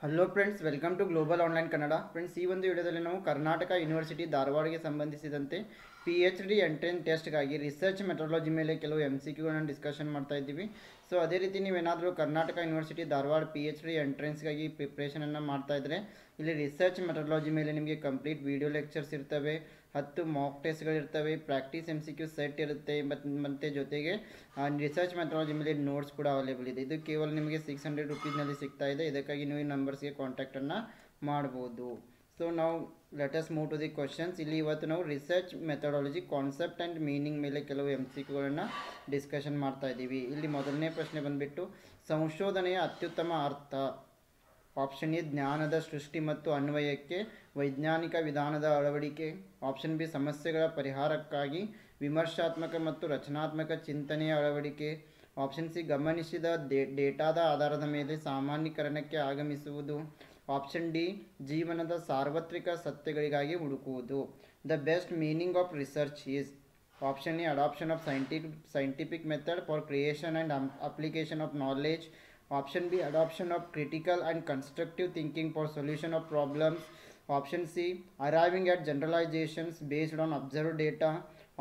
Hello friends, welcome to global online Kannada. Friends, ಈ ಒಂದು ವಿಡಿಯೋದಲ್ಲಿ ನಾವು ಕರ್ನಾಟಕ ಯೂನಿವರ್ಸಿಟಿ ಧಾರವಾಡಗೆ ಸಂಬಂಧಿಸಿದಂತೆ PhD ಎಂಟ್ರೆನ್ಸ್ ಟೆಸ್ಟ್ಗಾಗಿ ರಿಸರ್ಚ್ ಮೆಥಡಾಲಜಿ ಮೇಲೆ ಕೆಲವು MCQಗಳನ್ನು ಡಿಸ್ಕಷನ್ ಮಾಡ್ತಾ ಇದ್ದೀವಿ. ಸೊ ಅದೇ ರೀತಿ ನೀವೇನಾದರೂ ಕರ್ನಾಟಕ ಯೂನಿವರ್ಸಿಟಿ ಧಾರವಾಡ PhD ಎಂಟ್ರೆನ್ಸ್ಗಾಗಿ ಪ್ರಿಪ್ರೇಷನನ್ನು ಮಾಡ್ತಾ ಇದ್ದರೆ ಇಲ್ಲಿ ರಿಸರ್ಚ್ ಮೆಥಡಾಲಜಿ ಮೇಲೆ ನಿಮಗೆ ಕಂಪ್ಲೀಟ್ ವಿಡಿಯೋ ಲೆಕ್ಚರ್ಸ್ ಇರ್ತವೆ, 10 ಮಾಕ್ ಟೆಸ್ಟ್ಗಳಿರ್ತವೆ, ಪ್ರಾಕ್ಟೀಸ್ MCQ ಸೆಟ್ ಇರುತ್ತೆ ಮತ್ತು ಜೊತೆಗೆ ರಿಸರ್ಚ್ ಮೆಥಡಾಲಜಿ ಮೇಲೆ ನೋಟ್ಸ್ ಕೂಡ ಅವೈಲೇಬಲ್ ಇದೆ. ಇದು ಕೇವಲ ನಿಮಗೆ 600 ರುಪೀಸ್ನಲ್ಲಿ ಸಿಗ್ತಾ ಇದೆ. ಇದಕ್ಕಾಗಿ ನೀವು ಈ ನಂಬರ್ಸ್ಗೆ ಕಾಂಟ್ಯಾಕ್ಟನ್ನು ಮಾಡ್ಬೋದು. ಸೊ ನಾವು let us move to the questions. ಇಲ್ಲಿ ಇವತ್ತು ನಾವು research methodology concept and meaning ಮೇಲೆ ಕೆಲವು MCQಗಳನ್ನು ಡಿಸ್ಕಷನ್ ಮಾಡ್ತಾ ಇದ್ದೀವಿ. ಇಲ್ಲಿ ಮೊದಲನೇ ಪ್ರಶ್ನೆ ಬಂದುಬಿಟ್ಟು ಸಂಶೋಧನೆಯ ಅತ್ಯುತ್ತಮ ಅರ್ಥ. ಆಪ್ಷನ್ ಎ ಜ್ಞಾನದ ಸೃಷ್ಟಿ ಮತ್ತು ಅನ್ವಯಕ್ಕೆ ವೈಜ್ಞಾನಿಕ ವಿಧಾನದ ಅಳವಡಿಕೆ. ಆಪ್ಷನ್ ಬಿ ಸಮಸ್ಯೆಗಳ ಪರಿಹಾರಕ್ಕಾಗಿ ವಿಮರ್ಶಾತ್ಮಕ ಮತ್ತು ರಚನಾತ್ಮಕ ಚಿಂತನೆಯ ಅಳವಡಿಕೆ. ಆಪ್ಷನ್ ಸಿ ಗಮನಿಸಿದ ಡೇಟಾದ ಆಧಾರದ ಮೇಲೆ ಸಾಮಾನ್ಯೀಕರಣಕ್ಕೆ ಆಗಮಿಸುವುದು. ಆಪ್ಷನ್ ಡಿ ಜೀವನದ ಸಾರ್ವತ್ರಿಕ ಸತ್ಯಗಳಿಗಾಗಿ ಹುಡುಕುವುದು. The best meaning of research is. Option A adoption of scientific method for creation and application of knowledge. Option B adoption of critical and constructive thinking for solution of problems. Option C arriving at generalizations based on observed data.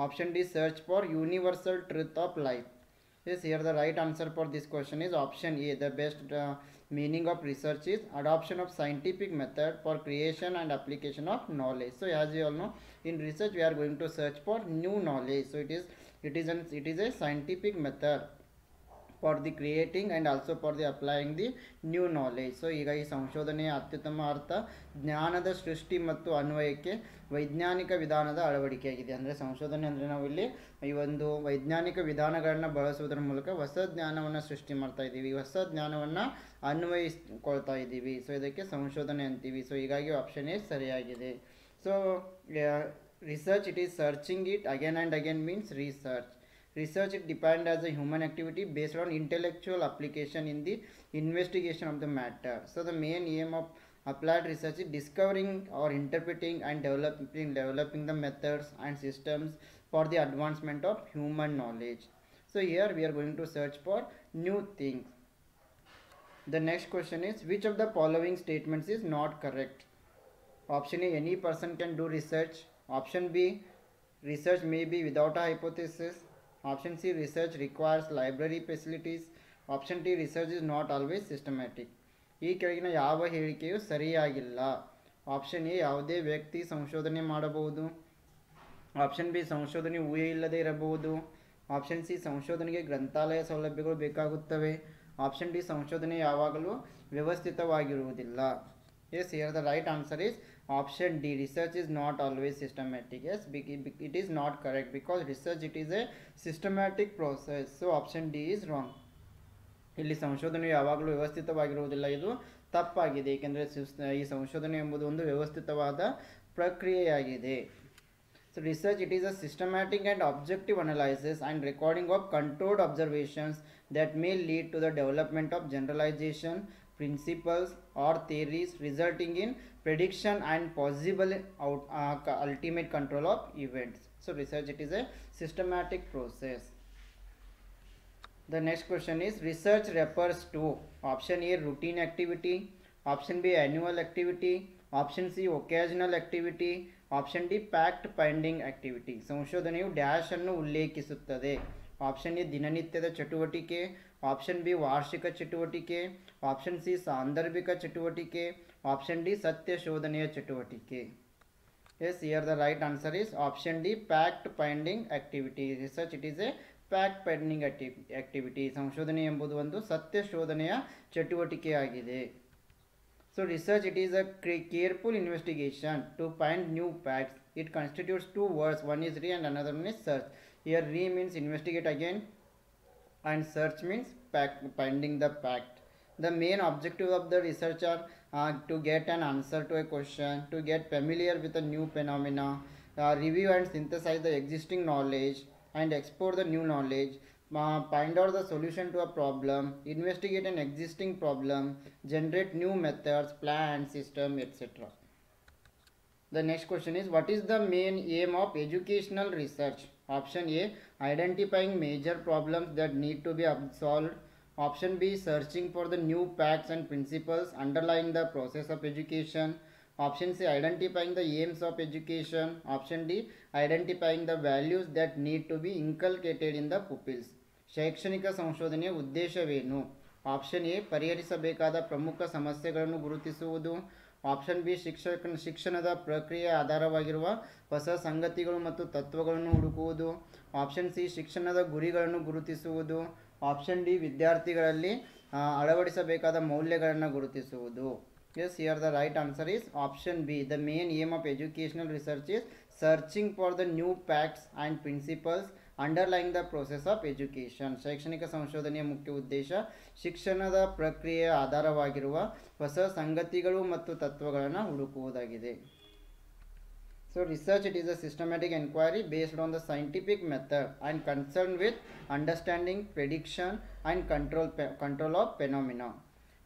Option D search for universal truth of life. Yes, here the right answer for this question is option A. The best meaning of research is adoption of scientific method for creation and application of knowledge. So as you all know, in research we are going to search for new knowledge. So it is a scientific method for the creating and also for the applying the new knowledge. So ಈಗ ಈ ಸಂಶೋಧನೆಯ ಅತ್ಯುತ್ತಮ ಅರ್ಥ ಜ್ಞಾನದ ಸೃಷ್ಟಿ ಮತ್ತು ಅನ್ವಯಕ್ಕೆ ವೈಜ್ಞಾನಿಕ ವಿಧಾನದ ಅಳವಡಿಕೆಯಾಗಿದೆ. ಅಂದರೆ ಸಂಶೋಧನೆ ಅಂದರೆ ನಾವು ಇಲ್ಲಿ ಈ ಒಂದು ವೈಜ್ಞಾನಿಕ ವಿಧಾನಗಳನ್ನು ಬಳಸುವುದರ ಮೂಲಕ ಹೊಸ ಜ್ಞಾನವನ್ನು ಸೃಷ್ಟಿ ಮಾಡ್ತಾ ಇದ್ದೀವಿ, ಹೊಸ ಜ್ಞಾನವನ್ನು ಅನ್ವಯಿಸ್ಕೊಳ್ತಾ ಇದ್ದೀವಿ. ಸೊ ಇದಕ್ಕೆ ಸಂಶೋಧನೆ ಅಂತೀವಿ. ಸೊ ಹೀಗಾಗಿ ಆಪ್ಷನ್ ಎ ಸರಿಯಾಗಿದೆ. So research it is searching it again and again means research. Research is defined as a human activity based on intellectual application in the investigation of the matter. So the main aim of applied research is discovering or interpreting and developing the methods and systems for the advancement of human knowledge. So here we are going to search for new things. The next question is, which of the following statements is not correct? Option A, any person can do research. Option B, research may be without a hypothesis. Option C, research requires library facilities. Option D, research is not always systematic. ಈ ಕೆಳಗಿನ ಯಾವ ಹೇಳಿಕೆಯು ಸರಿಯಾಗಿಲ್ಲ? Option A ಯಾವುದೇ ವ್ಯಕ್ತಿ ಸಂಶೋಧನೆ ಮಾಡಬಹುದು. Option B ಸಂಶೋಧನೆ ಊಹೆ ಇಲ್ಲದೆ ಇರಬಹುದು. ಆಪ್ಷನ್ ಸಿ ಸಂಶೋಧನೆಗೆ ಗ್ರಂಥಾಲಯ ಸೌಲಭ್ಯಗಳು ಬೇಕಾಗುತ್ತವೆ. ಆಪ್ಷನ್ ಡಿ ಸಂಶೋಧನೆ ಯಾವಾಗಲೂ ವ್ಯವಸ್ಥಿತವಾಗಿರುವುದಿಲ್ಲ. Yes, here the right answer is option D. Research is not always systematic. Yes, it is not correct because research it is a systematic process. So option D is wrong. ಇಲ್ಲಿ ಸಂಶೋಧನೆ ಯಾವಾಗಲೂ ವ್ಯವಸ್ಥಿತವಾಗಿರುವುದಿಲ್ಲ, ಇದು ತಪ್ಪಾಗಿದೆ. ಏಕೆಂದರೆ ಈ ಸಂಶೋಧನೆ ಎಂಬುದು ಒಂದು ವ್ಯವಸ್ಥಿತವಾದ ಪ್ರಕ್ರಿಯೆಯಾಗಿದೆ. So research it is a systematic and objective analysis and recording of controlled observations that may lead to the development of generalization, principles or theories resulting in prediction and possible ultimate control of events. So research it is a systematic process. The next question is, research refers to option A routine activity, option B annual activity, option C occasional activity, option D fact finding activity. ಸಂಶೋಧನೆಯು dash ಅನ್ನು ಉಲ್ಲೇಖಿಸುತ್ತದೆ. Option A ದಿನನಿತ್ಯದ ಚಟುವಟಿಕೆ, option B ವಾರ್ಷಿಕ ಚಟುವಟಿಕೆ, option C ಸಾಂದರ್ಭಿಕ ಚಟುವಟಿಕೆ, option D ಸತ್ಯ ಶೋಧನೆಯ ಚಟುವಟಿಕೆ. Yes, here the right answer is option D fact finding activity. Research it is a fact finding activity. ಸಂಶೋಧನೆ ಎಂಬುದು ಒಂದು ಸತ್ಯ ಶೋಧನೆಯ ಚಟುವಟಿಕೆಯಾಗಿದೆ. So research it is a careful investigation to find new facts. It constitutes two words, one is re and another one is search. Here re means investigate again and search means finding the fact. The main objective of the research are to get an answer to a question, to get familiar with a new phenomena, review and synthesize the existing knowledge and explore the new knowledge, find out the solution to a problem, investigate an existing problem, generate new methods, plan, system, etc. The next question is, what is the main aim of educational research? Option A, identifying major problems that need to be solved. Option B, searching for the new facts and principles underlying the process of education. Option C, identifying the aims of education. Option D, identifying the values that need to be inculcated in the pupils. ಶೈಕ್ಷಣಿಕ ಸಂಶೋಧನೆಯ ಉದ್ದೇಶವೇನು? Option A, ಪರಿಹರಿಸಬೇಕಾದ ಪ್ರಮುಖ ಸಮಸ್ಯೆಗಳನ್ನು ಗುರುತಿಸುವುದು. Option B, ಶಿಕ್ಷಣದ ಪ್ರಕ್ರಿಯೆ ಆಧಾರವಾಗಿರುವ ಹೊಸ ಸಂಗತಿಗಳು ಮತ್ತು ತತ್ವಗಳನ್ನು ಹುಡುಕುವುದು. ಆಪ್ಷನ್ ಸಿ, ಶಿಕ್ಷಣದ ಗುರಿಗಳನ್ನು ಗುರುತಿಸುವುದು. ಆಪ್ಷನ್ ಡಿ, ವಿದ್ಯಾರ್ಥಿಗಳಲ್ಲಿ ಅಳವಡಿಸಬೇಕಾದ ಮೌಲ್ಯಗಳನ್ನು ಗುರುತಿಸುವುದು. Yes, here the right answer is option B. The main aim of educational research is searching for the new facts and principles underlying the process of education. ಶೈಕ್ಷಣಿಕ ಸಂಶೋಧನೆಯ ಮುಖ್ಯ ಉದ್ದೇಶ ಶಿಕ್ಷಣದ ಪ್ರಕ್ರಿಯೆಯ ಆಧಾರವಾಗಿರುವ ಹೊಸ ಸಂಗತಿಗಳು ಮತ್ತು ತತ್ವಗಳನ್ನು ಹುಡುಕುವುದಾಗಿದೆ. So research, it is a systematic inquiry based on the scientific method and concerned with understanding, prediction and control of phenomena.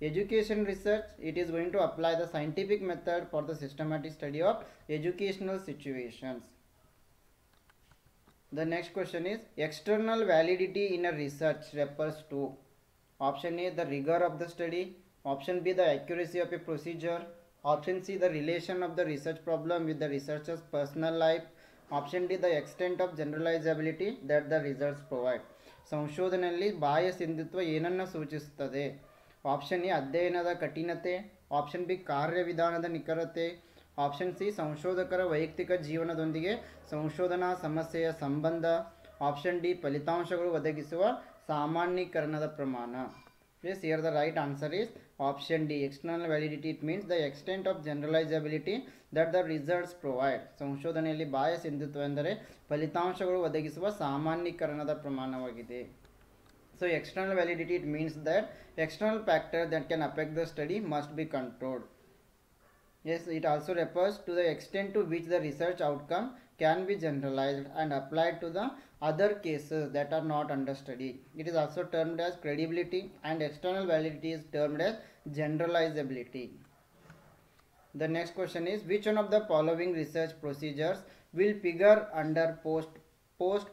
Education research, it is going to apply the scientific method for the systematic study of educational situations. The next question is, external validity in a research refers to. Option A, the rigor of the study. Option B, the accuracy of a procedure. Option C, the relation of the research problem with the researcher's personal life. Option D, the extent of generalizability that the results provide. ಸಂಶೋಧನೆಯಲ್ಲಿ ಬಾಹ್ಯ ಸಿಂಧುತ್ವ ಏನನ್ನು ಸೂಚಿಸುತ್ತದೆ? Option A, ಅಧ್ಯಯನದ ಕಠಿಣತೆ. Option B, ಕಾರ್ಯವಿಧಾನದ ನಿಖರತೆ. Option C, ಸಂಶೋಧಕರ ವೈಯಕ್ತಿಕ ಜೀವನದೊಂದಿಗೆ ಸಂಶೋಧನಾ ಸಮಸ್ಯೆಯ ಸಂಬಂಧ. ಆಪ್ಷನ್ ಡಿ, ಫಲಿತಾಂಶಗಳು ಒದಗಿಸುವ ಸಾಮಾನ್ಯೀಕರಣದ ಪ್ರಮಾಣ. Yes, here the right answer is option D. External validity, it means the extent of generalizability that the results provide. ಸಂಶೋಧನೆಯಲ್ಲಿ ಬಾಹ್ಯ ಸಿಂಧುತ್ವ ಎಂದರೆ ಫಲಿತಾಂಶಗಳು ಒದಗಿಸುವ ಸಾಮಾನ್ಯೀಕರಣದ ಪ್ರಮಾಣವಾಗಿದೆ. So external validity, it means that external factors that can affect the study must be controlled. Yes, it also refers to the extent to which the research outcome can be generalized and applied to the other cases that are not under study. It is also termed as credibility, and external validity is termed as generalizability. The next question is, which one of the following research procedures will figure under post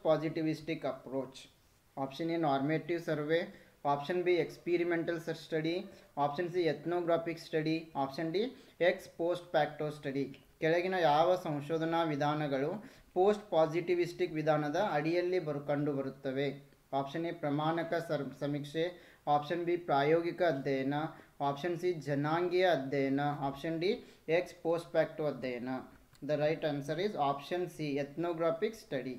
positivistic approach? Option A, normative survey. Option B, experimental study. Option C, ethnographic study. Option D, ex post facto study. ಕೆಳಗಿನ ಯಾವ ಸಂಶೋಧನಾ ವಿಧಾನಗಳು post ಪಾಸಿಟಿವಿಸ್ಟಿಕ್ ವಿಧಾನದ ಅಡಿಯಲ್ಲಿ ಕಂಡುಬರುತ್ತವೆ? Option A, ಪ್ರಮಾಣಕ ಸಮೀಕ್ಷೆ. Option B, ಪ್ರಾಯೋಗಿಕ ಅಧ್ಯಯನ. ಆಪ್ಷನ್ ಸಿ, ಜನಾಂಗೀಯ ಅಧ್ಯಯನ. Option D, ex post facto ಅಧ್ಯಯನ. The right answer is option C, ethnographic study.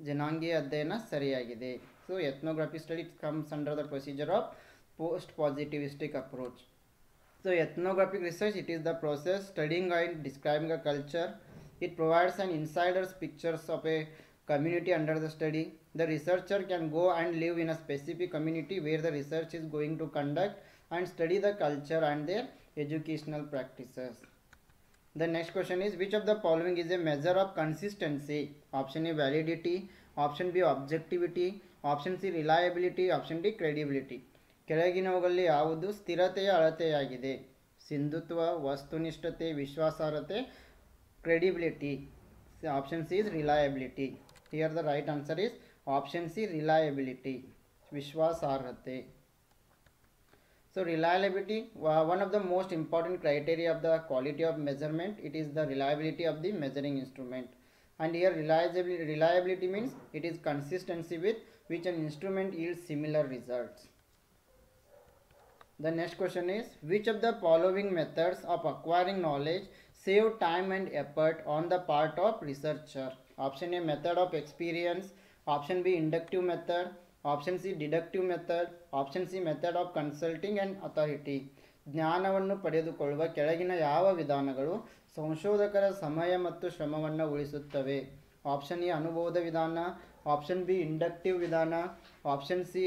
ಜನಾಂಗೀಯ ಅಧ್ಯಯನ ಸರಿಯಾಗಿದೆ. So ethnographic study comes under the procedure of post positivistic approach. So ethnographic research, it is the process studying and describing a culture. It provides an insider's pictures of a community under the study. The researcher can go and live in a specific community where the research is going to conduct and study the culture and their educational practices. The next question is, which of the following is a measure of consistency? Option A, validity. Option B, objectivity. Option C, reliability. Option D, credibility. ಕೆಳಗಿನವುಗಳಲ್ಲಿ ಯಾವುದು ಸ್ಥಿರತೆಯ ಅಳತೆಯಾಗಿದೆ? ಸಿಂಧುತ್ವ, ವಸ್ತುನಿಷ್ಠತೆ, ವಿಶ್ವಾಸಾರ್ಹತೆ, credibility. Option C is reliability. Here the right answer is option C, reliability, ವಿಶ್ವಾಸಾರ್ಹತೆ. So reliability, one of the most important criteria of the quality of measurement, it is the reliability of the measuring instrument. And here reliability means it is consistency with which an instrument yields similar results. The next question is, which of the following methods of acquiring knowledge save time and effort on the part of researcher? Option A, method of experience. Option B, inductive method. Option C, deductive method. Option C, method of consulting and authority. ಜ್ಞಾನವನ್ನು ಪಡೆದುಕೊಳ್ಳುವ ಕೆಳಗಿನ ಯಾವ ವಿಧಾನಗಳು ಸಂಶೋಧಕರ ಸಮಯ ಮತ್ತು ಶ್ರಮವನ್ನು ಉಳಿಸುತ್ತವೆ? Option A, ಅನುಭವದ ವಿಧಾನ. ಆಪ್ಷನ್ ಬಿ, ಇಂಡಕ್ಟಿವ್ ವಿಧಾನ. ಆಪ್ಷನ್ ಸಿ,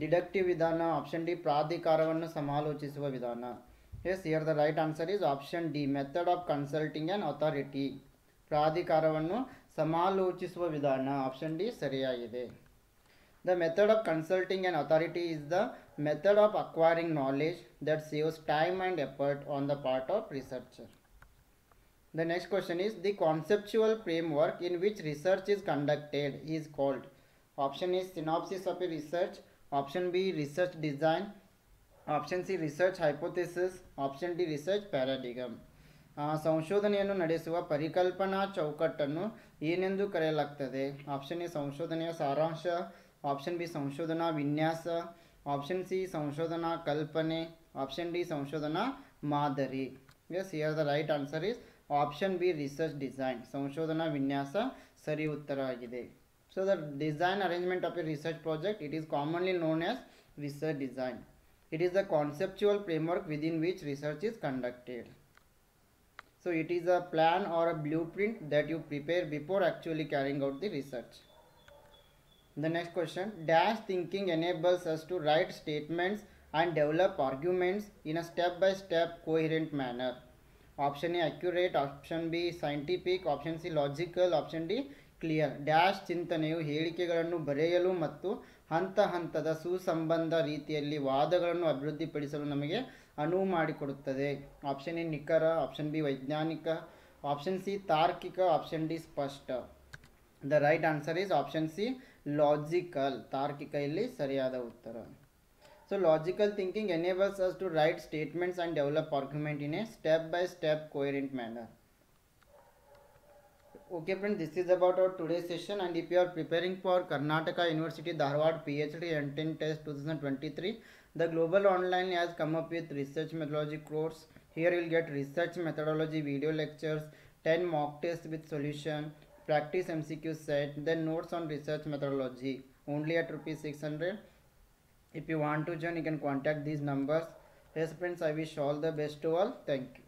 ಡಿಡಕ್ಟಿವ್ ವಿಧಾನ. ಆಪ್ಷನ್ ಡಿ, ಪ್ರಾಧಿಕಾರವನ್ನು ಸಮಾಲೋಚಿಸುವ ವಿಧಾನ. Yes, here the right answer is option D, method of consulting and authority. ಪ್ರಾಧಿಕಾರವನ್ನು ಸಮಾಲೋಚಿಸುವ ವಿಧಾನ. ಆಪ್ಷನ್ ಡಿ ಸರಿಯಾಗಿದೆ. The method of consulting and authority is the method of acquiring knowledge that saves time and effort on the part of researcher. The next question is, the conceptual framework in which research is conducted is called. Option is synopsis of a research. Option B, research design. Option C, research hypothesis. Option D, research paradigm. ಸಂಶೋಧನೆಯನ್ನು ನಡೆಸುವ ಪರಿಕಲ್ಪನಾ ಚೌಕಟ್ಟನ್ನು ಏನೆಂದು ಕರೆಯಲಾಗ್ತದೆ? Option A ಸಂಶೋಧನೆಯ ಸಾರಾಂಶ, option B ಸಂಶೋಧನಾ ವಿನ್ಯಾಸ, ಆಪ್ಷನ್ ಸಿ ಸಂಶೋಧನಾ ಕಲ್ಪನೆ, ಆಪ್ಷನ್ ಡಿ ಸಂಶೋಧನಾ ಮಾದರಿ. Yes, here the right answer is option B, research design. ಸಂಶೋಧನಾ ವಿನ್ಯಾಸ ಸರಿ ಉತ್ತರ ಆಗಿದೆ. So the design arrangement of a research project, it is commonly known as research design. It is the conceptual framework within which research is conducted. So it is a plan or a blueprint that you prepare before actually carrying out the research. The next question, dash thinking enables us to write statements and develop arguments in a step-by-step coherent manner. Option A, accurate. Option B, scientific. Option C, logical. Option D, clear. Dash ಚಿಂತನೆಯು ಹೇಳಿಕೆಗಳನ್ನು ಬರೆಯಲು ಮತ್ತು ಹಂತ ಹಂತದ ಸುಸಂಬಂಧ ರೀತಿಯಲ್ಲಿ ವಾದಗಳನ್ನು ಅಭಿವೃದ್ಧಿಪಡಿಸಲು ನಮಗೆ ಅನುವು ಮಾಡಿಕೊಡುತ್ತದೆ. ಆಪ್ಷನ್ ಎ ನಿಖರ, ಆಪ್ಷನ್ ಬಿ ವೈಜ್ಞಾನಿಕ, ಆಪ್ಷನ್ ಸಿ ತಾರ್ಕಿಕ, ಆಪ್ಷನ್ ಡಿ ಸ್ಪಷ್ಟ. The right answer is option C, logical. ತಾರ್ಕಿಕ ಇಲ್ಲಿ ಸರಿಯಾದ ಉತ್ತರ. So logical thinking enables us to write statements and develop argument in a step by step coherent manner. Okay friends, this is about our today's session, and if you are preparing for Karnataka University Dharwad PhD Entrance Test 2023, the Global Online has come up with research methodology course. Here you will get research methodology video lectures, 10 mock tests with solution, practice MCQ set, then notes on research methodology, only at ₹600. If you want to join, you can contact these numbers. Yes friends, I wish all the best to all. Thank you.